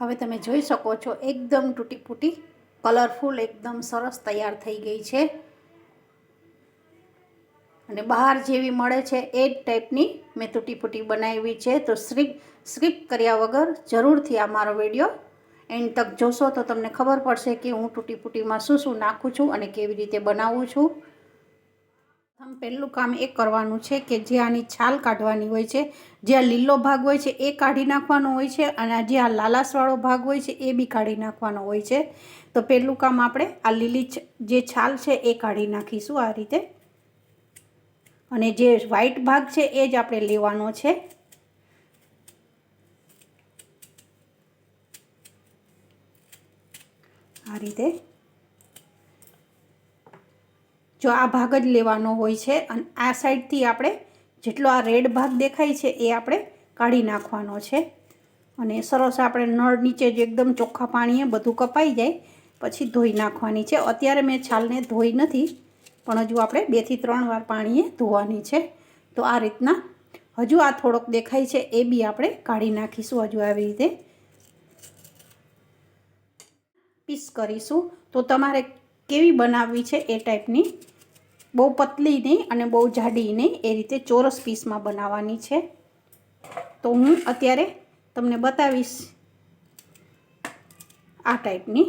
હવે તમે જોઈ શકો છો એકદમ તૂટી ફૂટી કલરફુલ એકદમ સરસ તૈયાર થઈ ગઈ છે અને બહાર જેવી મળે છે એ જ ટાઈપની મેં તૂટી ફૂટી બનાવી છે। તો સ્કીપ કર્યા વગર જરૂરથી આ મારો વિડીયો એન્ડ તક જોશો તો તમને ખબર પડશે કે હું તૂટી ફૂટીમાં શું શું નાખું છું અને કેવી રીતે બનાવું છું। પહેલું કામ એ કરવાનું છે કે જે આની છાલ કાઢવાની હોય છે, જે આ લીલો ભાગ હોય છે એ કાઢી નાખવાનો હોય છે અને જે આ લાલાશવાળો ભાગ હોય છે એ બી કાઢી નાખવાનો હોય છે। તો પહેલું કામ આપણે આ લીલી જે છાલ છે એ કાઢી નાખીશું આ રીતે, અને જે વ્હાઈટ ભાગ છે એ જ આપણે લેવાનો છે। આ રીતે જો આ ભાગ જ લેવાનો હોય છે અને આ સાઈડથી આપણે જેટલો આ રેડ ભાગ દેખાય છે એ આપણે કાઢી નાખવાનો છે અને સરસ આપણે નળ નીચે જ એકદમ ચોખ્ખા પાણીએ બધું કપાઈ જાય પછી ધોઈ નાખવાની છે। અત્યારે મેં છાલને ધોઈ નથી પણ હજુ આપણે 2 થી 3 વાર પાણીએ ધોવાની છે। તો આ રીતના હજુ આ થોડોક દેખાય છે એ બી આપણે કાઢી નાખીશું હજુ આવી રીતે પીસ કરીશું। તો તમારે કેવી બનાવવી છે એ ટાઈપની, બહુ પતલી નહીં અને બહુ જાડી નહીં, એ રીતે ચોરસ પીસમાં બનાવવાની છે। તો હું અત્યારે તમને બતાવીશ આ ટાઈપની,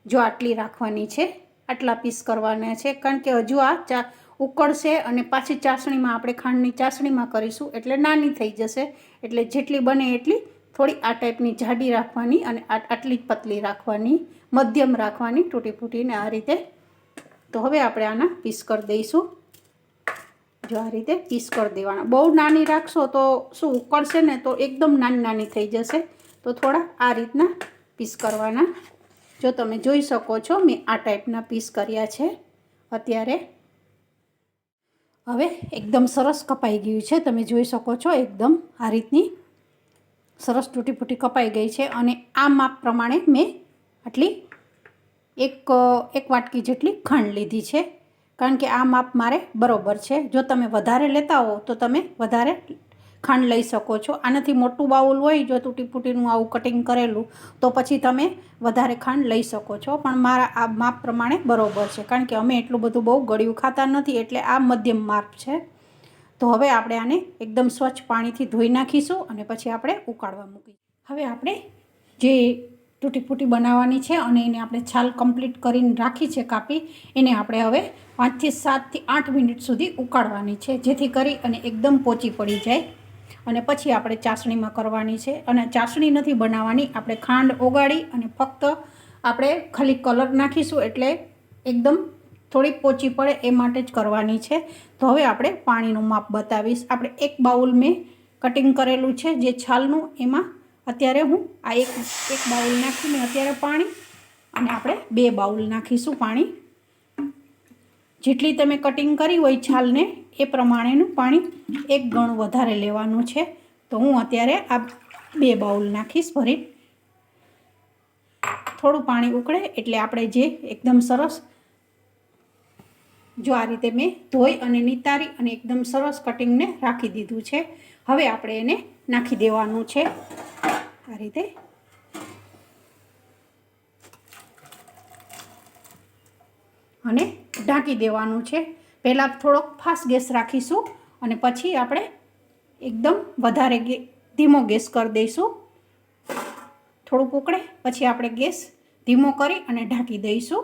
જો આટલી રાખવાની છે, આટલા પીસ કરવાના છે કારણ કે હજુ આ ઉકળશે અને પાછી ચાસણીમાં આપણે ખાંડની ચાસણીમાં કરીશું એટલે નાની થઈ જશે। એટલે જેટલી બને એટલી થોડી આ ટાઈપની જાડી રાખવાની અને આટલી જ પતલી રાખવાની, મધ્યમ રાખવાની તૂટી ફૂટીને આ રીતે। તો હવે આપણે આના પીસ કરી દઈશું, જો આ રીતે પીસ કરી દેવાના। બહુ નાની રાખશો તો શું ઉકળશે ને તો એકદમ નાની નાની થઈ જશે, તો થોડા આ રીતના પીસ કરવાના। જો તમે જોઈ શકો છો મેં આ ટાઈપના પીસ કર્યા છે અત્યારે। હવે એકદમ સરસ કપાઈ ગયું છે, તમે જોઈ શકો છો એકદમ આ રીતની સરસ તૂટી ફૂટી કપાઈ ગઈ છે અને આ માપ પ્રમાણે મેં આટલી એક વાટકી જેટલી ખાંડ લીધી છે કારણ કે આ માપ મારે બરોબર છે। જો તમે વધારે લેતા હો તો તમે વધારે ખાંડ લઈ શકો છો। આનાથી મોટું બાઉલ હોય જો તૂટી ફૂટીનું આવું કટિંગ કરેલું તો પછી તમે વધારે ખાંડ લઈ શકો છો, પણ મારા આ માપ પ્રમાણે બરોબર છે કારણ કે અમે એટલું બધું બહુ ગળ્યું ખાતા નથી એટલે આ મધ્યમ માપ છે। તો હવે આપણે આને એકદમ સ્વચ્છ પાણીથી ધોઈ નાખીશું અને પછી આપણે ઉકાળવા મૂકીશું। હવે આપણે જે તૂટી ફૂટી બનાવવાની છે અને એને આપણે છાલ કમ્પ્લીટ કરીને રાખી છે કાપી, એને આપણે હવે 5 થી 7 થી 8 મિનિટ સુધી ઉકાળવાની છે જેથી કરી અને એકદમ પોચી પડી જાય અને પછી આપણે ચાસણીમાં કરવાની છે। અને ચાસણી નથી બનાવવાની, આપણે ખાંડ ઓગાળી અને ફક્ત આપણે ખાલી કલર નાખીશું એટલે એકદમ થોડીક પોચી પડે એ માટે જ કરવાની છે। તો હવે આપણે પાણીનું માપ બતાવીશ। આપણે એક બાઉલ મેં કટિંગ કરેલું છે જે છાલનું, એમાં અત્યારે હું આ એક બાઉલ નાખીને અત્યારે પાણી અને આપણે 2 બાઉલ નાખીશું પાણી। જેટલી તમે કટિંગ કરી હોય છાલને એ પ્રમાણેનું પાણી 1 ગણું વધારે લેવાનું છે। તો હું અત્યારે આ 2 બાઉલ નાખીશ ભરી। થોડું પાણી ઉકળે એટલે આપણે જે એકદમ સરસ, જો આ રીતે મેં ધોઈ અને નિતારી અને એકદમ સરસ કટિંગને રાખી દીધું છે। હવે આપણે એને નાખી દેવાનું છે આ રીતે, અને ઢાંકી દેવાનું છે। પહેલાં થોડોક ફાસ્ટ ગેસ રાખીશું અને પછી આપણે એકદમ વધારે ધીમો ગેસ કરી દઈશું। થોડુંક ઉકળે પછી આપણે ગેસ ધીમો કરી અને ઢાંકી દઈશું।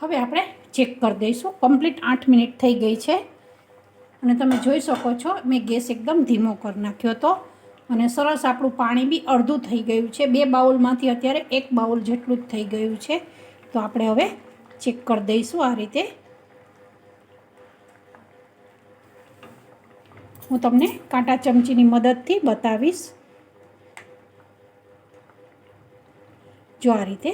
હવે આપણે ચેક કરી દઈશું, કમ્પ્લીટ 8 મિનિટ થઈ ગઈ છે અને તમે જોઈ શકો છો મેં ગેસ એકદમ ધીમો કરી નાખ્યો હતો અને સરસ આપણું પાણી બી અડધું થઈ ગયું છે। 2 બાઉલમાંથી અત્યારે 1 બાઉલ જેટલું જ થઈ ગયું છે। તો આપણે હવે ચેક કરી દઈશું આ રીતે। હું તમને કાંટા ચમચીની મદદથી બતાવીશ, જો આ રીતે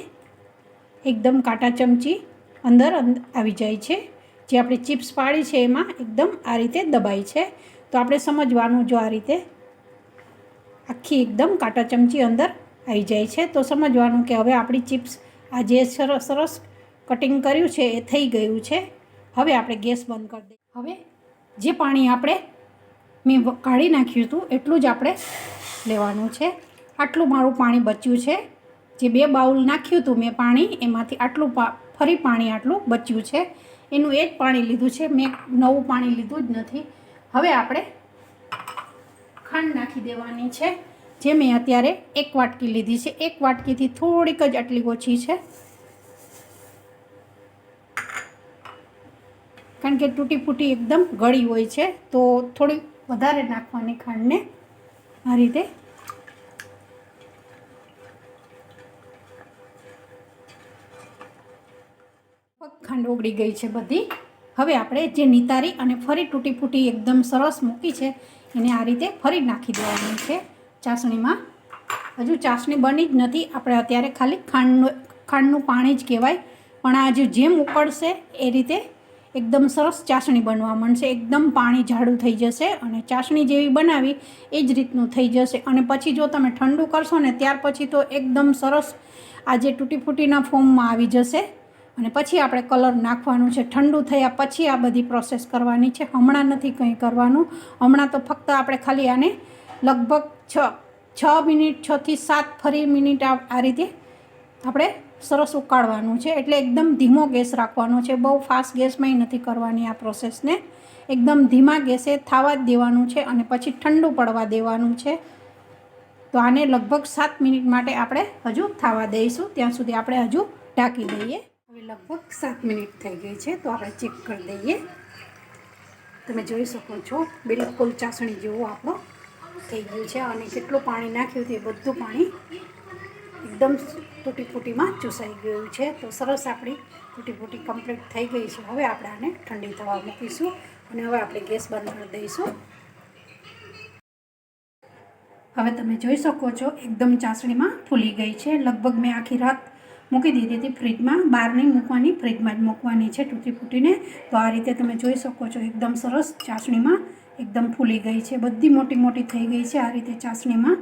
એકદમ કાંટા ચમચી અંદર આવી જાય છે, જે આપણે ચિપ્સ પાડી છે એમાં એકદમ આ રીતે દબાય છે। તો આપણે સમજવાનું, જો આ રીતે આખી એકદમ કાંટા ચમચી અંદર આવી જાય છે તો સમજવાનું કે હવે આપણી ચિપ્સ આ જે સરસ કટિંગ કર્યું છે એ થઈ ગયું છે। હવે આપણે ગેસ બંધ કરી દઈએ। હવે જે પાણી આપણે મેં કાઢી નાખ્યું હતું એટલું જ આપણે લેવાનું છે આટલું મારું પાણી બચ્યું છે. જે 2 બાઉલ નાખ્યું હતું મેં પાણી, એમાંથી આટલું ફરી પાણી આટલું બચ્યું છે. એનું એ જ પાણી લીધું છે, મેં નવું પાણી લીધું જ નથી. હવે આપણે ખાંડ નાખી દેવાની છે, જે મેં અત્યારે 1 વાટકી લીધી છે. 1 વાટકીથી થોડીક જ આટલી ઓછી છે, કારણ કે તૂટી ફૂટી એકદમ ગળી હોય છે, તો થોડી વધારે નાખવાની ખાંડને. આ રીતે ખાંડ ઓગળી ગઈ છે બધી. હવે આપણે જે નિતારી અને ફરી તૂટી ફૂટી એકદમ સરસ મૂકી છે, એને આ રીતે ફરી નાખી દેવાની છે ચાસણીમાં. હજુ ચાસણી બની જ નથી, આપણે અત્યારે ખાલી ખાંડનું પાણી જ કહેવાય. પણ આ જેમ ઉકળશે એ રીતે એકદમ સરસ ચાસણી બનવા માંડશે. એકદમ પાણી જાડું થઈ જશે અને ચાસણી જેવી બનાવી એ જ રીતનું થઈ જશે. અને પછી જો તમે ઠંડુ કરશો ને ત્યાર પછી તો એકદમ સરસ આ જે તૂટી ફૂટીના ફોર્મમાં આવી જશે. અને પછી આપણે કલર નાખવાનું છે. ઠંડુ થયા પછી આ બધી પ્રોસેસ કરવાની છે, હમણાં નથી કંઈ કરવાનું. હમણાં તો ફક્ત આપણે ખાલી આને લગભગ 6 મિનિટ 6 થી 7 ફરી મિનિટ આ રીતે આપણે સરસ ઉકાળવાનું છે. એટલે એકદમ ધીમો ગેસ રાખવાનો છે, બહુ ફાસ્ટ ગેસમાંય નથી કરવાની આ પ્રોસેસને. એકદમ ધીમા ગેસે થવા જ દેવાનું છે અને પછી ઠંડુ પડવા દેવાનું છે. તો આને લગભગ 7 મિનિટ માટે આપણે હજુ થવા દઈશું, ત્યાં સુધી આપણે હજુ ઢાંકી દઈએ. હવે લગભગ 7 મિનિટ થઈ ગઈ છે, તો આપણે ચેક કરી દઈએ. તમે જોઈ શકો છો બિલકુલ ચાસણી જેવું આપણો થઈ ગયું છે. અને કેટલું પાણી નાખ્યું હતું એ બધું પાણી એકદમ તૂટી ફૂટીમાં ચૂસાઈ ગયું છે. તો સરસ આપણી તૂટી ફૂટી કમ્પ્લીટ થઈ ગઈ છે. હવે આપણે આને ઠંડી થવા મૂકીશું અને હવે આપણે ગેસ બંધ કરી દઈશું. હવે તમે જોઈ શકો છો એકદમ ચાસણીમાં ફૂલી ગઈ છે. લગભગ મેં આખી રાત મૂકી દીધી હતી ફ્રીજમાં, બહાર નહીં મૂકવાની, ફ્રીજમાં જ મૂકવાની છે તૂટી ફૂટીને. તો આ રીતે તમે જોઈ શકો છો એકદમ સરસ ચાસણીમાં એકદમ ફૂલી ગઈ છે, બધી મોટી મોટી થઈ ગઈ છે આ રીતે ચાસણીમાં.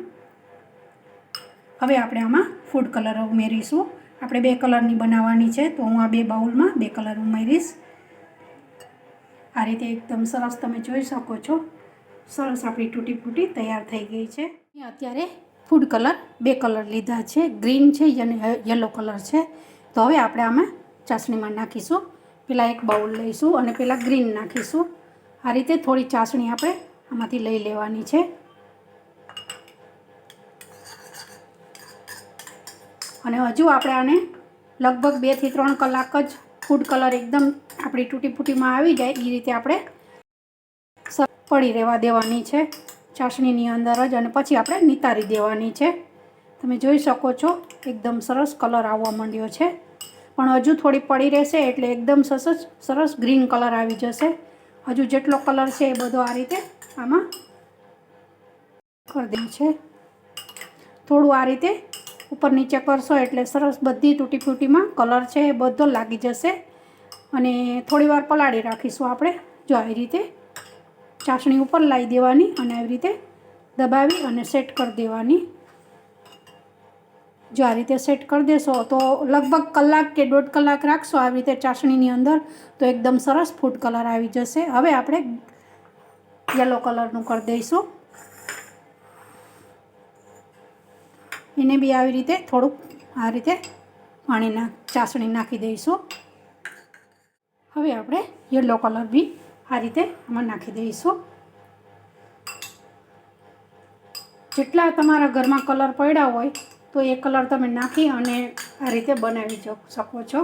હવે આપણે આમાં ફૂડ કલર ઉમેરીશું. આપણે 2 કલરની બનાવવાની છે, તો હું આ 2 બાઉલમાં 2 કલર ઉમેરીશ. આ રીતે એકદમ સરસ તમે જોઈ શકો છો સરસ આપણી તૂટી ફૂટી તૈયાર થઈ ગઈ છે. અત્યારે ફૂડ કલર 2 કલર લીધા છે, ગ્રીન છે અને યલો કલર છે. તો હવે આપણે આમાં ચાસણીમાં નાખીશું. પહેલાં 1 બાઉલ લઈશું અને પહેલાં ગ્રીન નાખીશું. આ રીતે થોડી ચાસણી આપણે આમાંથી લઈ લેવાની છે. અને હજુ આપણે આને લગભગ 2 થી 3 કલાક જ ફૂડ કલર એકદમ આપણી તૂટી ફૂટીમાં આવી જાય એ રીતે આપણે પડી રહેવા દેવાની છે ચાસણીની અંદર જ. અને પછી આપણે નિતારી દેવાની છે. તમે જોઈ શકો છો એકદમ સરસ કલર આવવા માંડ્યો છે, પણ હજુ થોડી પડી રહેશે એટલે એકદમ સરસ ગ્રીન કલર આવી જશે. હજુ જેટલો કલર છે એ બધો આ રીતે આમાં કરી દે છે. થોડું આ રીતે ઉપર નીચે કરશો એટલે સરસ બધી તૂટી ફૂટીમાં કલર છે એ બધો લાગી જશે. અને થોડી વાર પલાળી રાખીશું આપણે. જો આવી રીતે ચાસણી ઉપર લાવી દેવાની અને આવી રીતે દબાવી અને સેટ કરી દેવાની. જો આ રીતે સેટ કરી દેશો તો લગભગ કલાક કે 1.5 કલાક રાખશો આવી રીતે ચાસણીની અંદર તો એકદમ સરસ ફૂડ કલર આવી જશે. હવે આપણે યલો કલરનું કરી દઈશું. એને બી આવી રીતે થોડુંક આ રીતે ચાસણી નાખી દઈશું. હવે આપણે યલો કલર બી આ રીતે આમાં નાખી દઈશું. જેટલા તમારા ઘરમાં કલર પડ્યા હોય તો એ કલર તમે નાખી અને આ રીતે બનાવી શકો છો.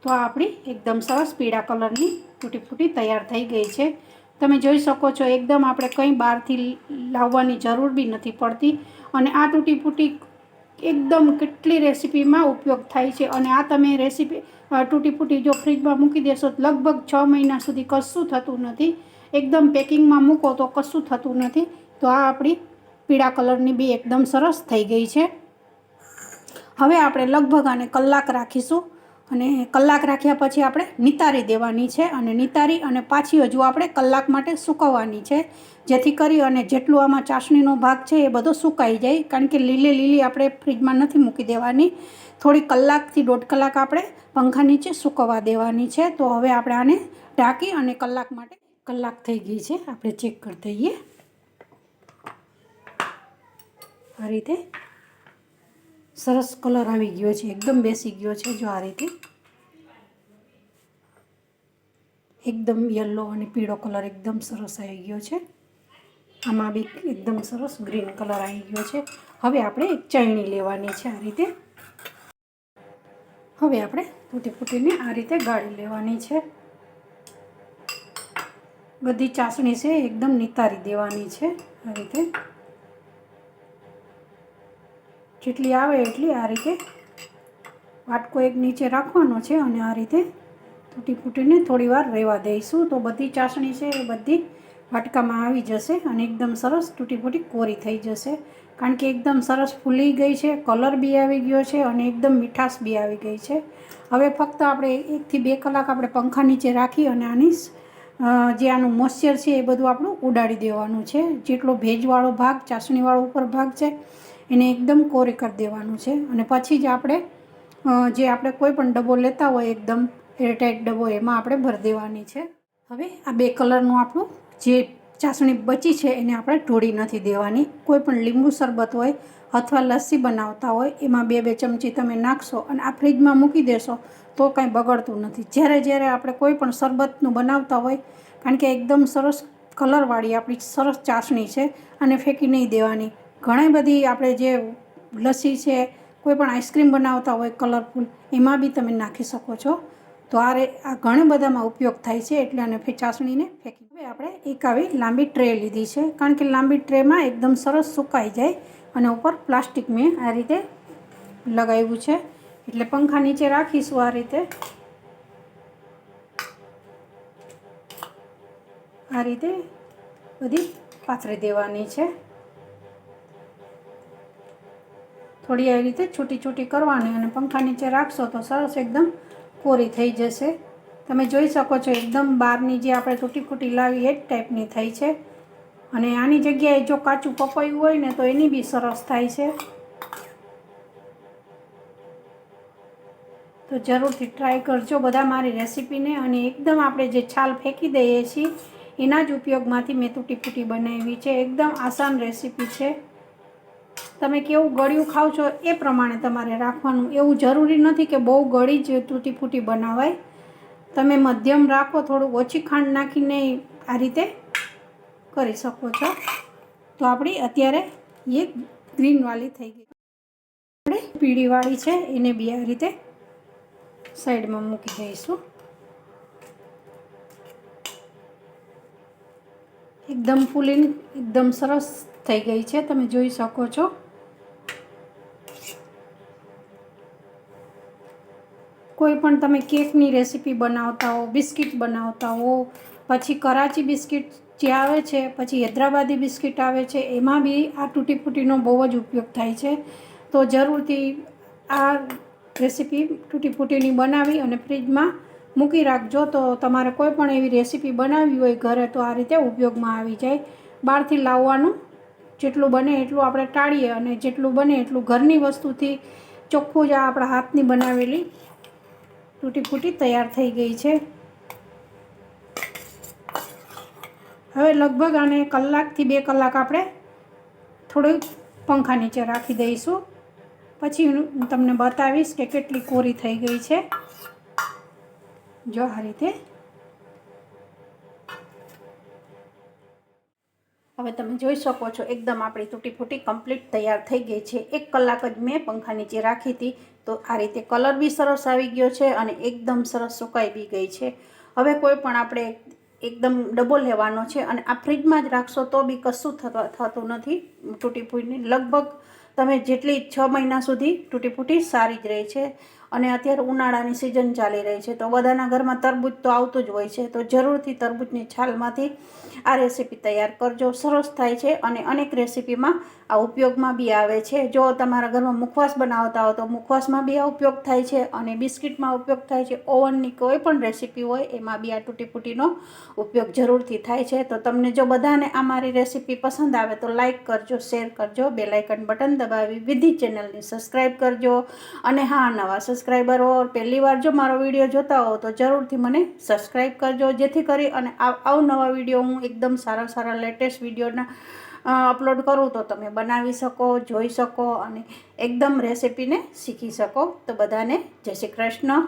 તો આ આપણી એકદમ સરસ પીળા કલરની તૂટી ફૂટી તૈયાર થઈ ગઈ છે. તમે જોઈ શકો છો એકદમ આપણે કંઈ બહારથી લાવવાની જરૂર બી નથી પડતી. અને આ તૂટી ફૂટી એકદમ કેટલી રેસીપીમાં ઉપયોગ થાય છે. અને આ તમે રેસીપી તૂટી ફૂટી જો ફ્રીજમાં મૂકી દેશો લગભગ 6 મહિના સુધી કશું થતું નથી. એકદમ પેકિંગમાં મૂકો તો કશું થતું નથી. તો આ આપણી પીળા કલરની બી એકદમ સરસ થઈ ગઈ છે. હવે આપણે લગભગ આને કલાક રાખીશું અને કલાક રાખ્યા પછી આપણે નિતારી દેવાની છે. અને નિતારી અને પાછી હજુ આપણે કલાક માટે સૂકવવાની છે, જેથી કરી અને જેટલું આમાં ચાસણીનો ભાગ છે એ બધો સુકાઈ જાય. કારણ કે લીલી આપણે ફ્રીજમાં નથી મૂકી દેવાની, થોડી કલાકથી 1.5 કલાક આપણે પંખા નીચે સૂકવવા દેવાની છે. તો હવે આપણે આને ઢાંકી અને કલાક થઈ ગઈ છે આપણે ચેક કરી દઈએ. રીતે સરસ કલર આવી ગયો છે, એકદમ બેસી ગયો છે. જો આ રીતે એકદમ યલો અને પીળો કલર એકદમ સરસ આવી ગયો છે. આમાં બી એકદમ સરસ ગ્રીન કલર આવી ગયો છે. હવે આપણે એક ચાયણી લેવાની છે. આ રીતે હવે આપણે તૂટી ફૂટીને આ રીતે ગાળી લેવાની છે. બધી ચાસણી છે એકદમ નિતારી દેવાની છે. આ રીતે જેટલી આવે એટલી આ રીતે વાટકો એક નીચે રાખવાનો છે અને આ રીતે તૂટી ફૂટીને થોડી વાર રહેવા દઈશું. તો બધી ચાસણી છે એ બધી વાટકામાં આવી જશે અને એકદમ સરસ તૂટી ફૂટી કોરી થઈ જશે. કારણ કે એકદમ સરસ ફૂલી ગઈ છે, કલર બી આવી ગયો છે અને એકદમ મીઠાશ બી આવી ગઈ છે. હવે ફક્ત આપણે 1 થી 2 કલાક આપણે પંખા નીચે રાખી અને આની જે આનું મોઇશ્ચર છે એ બધું આપણું ઉડાડી દેવાનું છે. જેટલો ભેજવાળો ભાગ, ચાસણીવાળો ઉપર ભાગ છે એને એકદમ કોરી કરી દેવાનું છે. અને પછી જ આપણે જે આપણે કોઈ પણ ડબ્બો લેતા હોય એકદમ એરટાઈટ ડબ્બો એમાં આપણે ભરી દેવાની છે. હવે આ 2 કલરનું આપણું જે ચાસણી બચી છે એને આપણે ઢોળી નથી દેવાની. કોઈ પણ લીંબુ શરબત હોય અથવા લસ્સી બનાવતા હોય એમાં 2-2 ચમચી તમે નાખશો અને આ ફ્રીજમાં મૂકી દેશો તો કાંઈ બગડતું નથી. જ્યારે આપણે કોઈ પણ શરબતનું બનાવતા હોય, કારણ કે એકદમ સરસ કલરવાળી આપણી સરસ ચાસણી છે અને ફેંકી નહીં દેવાની. ઘણી બધી આપણે જે લસ્સી છે, કોઈ પણ આઈસ્ક્રીમ બનાવતા હોય કલરફુલ, એમાં બી તમે નાખી શકો છો. તો આ ઘણા બધામાં ઉપયોગ થાય છે એટલે આને ચાસણીને ફેંકી. હવે આપણે એક આવી લાંબી ટ્રે લીધી છે, કારણ કે લાંબી ટ્રેમાં એકદમ સરસ સુકાઈ જાય અને ઉપર પ્લાસ્ટિક મેં આ રીતે લગાવ્યું છે. એટલે પંખા નીચે રાખીશું. આ રીતે બધી પાથરી દેવાની છે. થોડી આવી રીતે છૂટી કરવાની અને પંખા નીચે રાખશો તો સરસ એકદમ કોરી થઈ જશે. તમે જોઈ શકો છો એકદમ બહારની જે આપણે તૂટી ફૂટી લાવી એ જ ટાઈપની થઈ છે. અને આની જગ્યાએ જો કાચું પપૈયું હોય ને તો એની બી સરસ થાય છે. તો જરૂરથી ટ્રાય કરજો બધા મારી રેસીપીને. અને એકદમ આપણે જે છાલ ફેંકી દઈએ છીએ એના જ ઉપયોગમાંથી મેં તૂટી ફૂટી બનાવી છે. એકદમ આસાન રેસીપી છે. તમે કેવું ગળ્યું ખાવ છો એ પ્રમાણે તમારે રાખવાનું. એવું જરૂરી નથી કે બહુ ગળી જ તૂટી ફૂટી બનાવાય. તમે મધ્યમ રાખો, થોડું ઓછી ખાંડ નાખીને આ રીતે કરી શકો છો. તો આપણી અત્યારે એ ગ્રીનવાળી થઈ ગઈ. આપણે પીળીવાળી છે એને બી આ રીતે સાઈડમાં મૂકી દઈશું. એકદમ ફૂલીને એકદમ સરસ થઈ ગઈ છે, તમે જોઈ શકો છો. કોઈ પણ તમે કેકની રેસીપી બનાવતા હો, બિસ્કિટ બનાવતા હો, પછી કરાચી બિસ્કિટ જે આવે છે, પછી હૈદરાબાદી બિસ્કિટ આવે છે, એમાં બી આ તૂટી ફૂટીનો બહુ જ ઉપયોગ થાય છે. તો જરૂરથી આ રેસીપી તૂટી ફૂટીની બનાવી અને ફ્રીજમાં મૂકી રાખજો. તો તમારે કોઈ પણ એવી રેસીપી બનાવવી હોય ઘરે તો આ રીતે ઉપયોગમાં આવી જાય. બહારથી લાવવાનું જેટલું બને એટલું આપણે ટાળીએ અને જેટલું બને એટલું ઘરની વસ્તુથી ચોખ્ખું જ આપણા હાથની બનાવેલી તૂટી ફૂટી તૈયાર થઈ ગઈ છે. હવે લગભગ આને 1 થી 2 કલાક આપણે થોડું પંખા નીચે રાખી દઈશું. પછી હું તમને બતાવીશ કે કેટલી કોરી થઈ ગઈ છે. જો આ રીતે હવે તમે જોઈ શકો છો એકદમ આપણી તૂટી ફૂટી કમ્પ્લીટ તૈયાર થઈ ગઈ છે. 1 કલાક જ મેં પંખા નીચે રાખી હતી. તો આ રીતે કલર બી સરસ આવી ગયો છે અને એકદમ સરસ સુકાઈ બી ગઈ છે. હવે કોઈ પણ આપણે એકદમ ડબ્બો લેવાનો છે અને આ ફ્રીજમાં જ રાખશો તો બી કશું થતું નથી તૂટી ફૂટીને. લગભગ તમે જેટલી 6 મહિના સુધી તૂટી ફૂટી સારી જ રહે છે. અને અત્યારે ઉનાળાની સિઝન ચાલી રહી છે તો બધાના ઘરમાં તરબૂચ તો આવતું જ હોય છે. તો જરૂરથી તરબૂચની છાલમાંથી આ રેસીપી તૈયાર કરજો. સરસ થાય છે અને અનેક રેસીપીમાં આ ઉપયોગમાં બી આવે છે. જો તમારા ઘરમાં મુખવાસ બનાવતા હો તો મુખવાસમાં બી આ ઉપયોગ થાય છે અને બિસ્કિટમાં ઉપયોગ થાય છે. ઓવનની કોઈ પણ રેસીપી હોય એમાં બી આ તૂટી ફૂટીનો ઉપયોગ જરૂરથી થાય છે. તો તમને જો બધાને આ મારી રેસીપી પસંદ આવે તો લાઈક કરજો, શેર કરજો, બેલ આઇકન બટન દબાવી વિધિ ચેનલને સબસ્ક્રાઈબ કરજો. અને હા, નવા સબસ્ક્રાઈબરો પહેલી વાર જો મારો વિડીયો જોતા હો તો જરૂરથી મને સબસ્ક્રાઈબ કરજો, જેથી કરી અને અવનવા વિડીયો હું એકદમ સારા લેટેસ્ટ વિડીયોના અપલોડ કરું તો તમે બનાવી શકો, જોઈ શકો અને એકદમ રેસિપીને શીખી શકો. તો બધાને જય શ્રી કૃષ્ણ.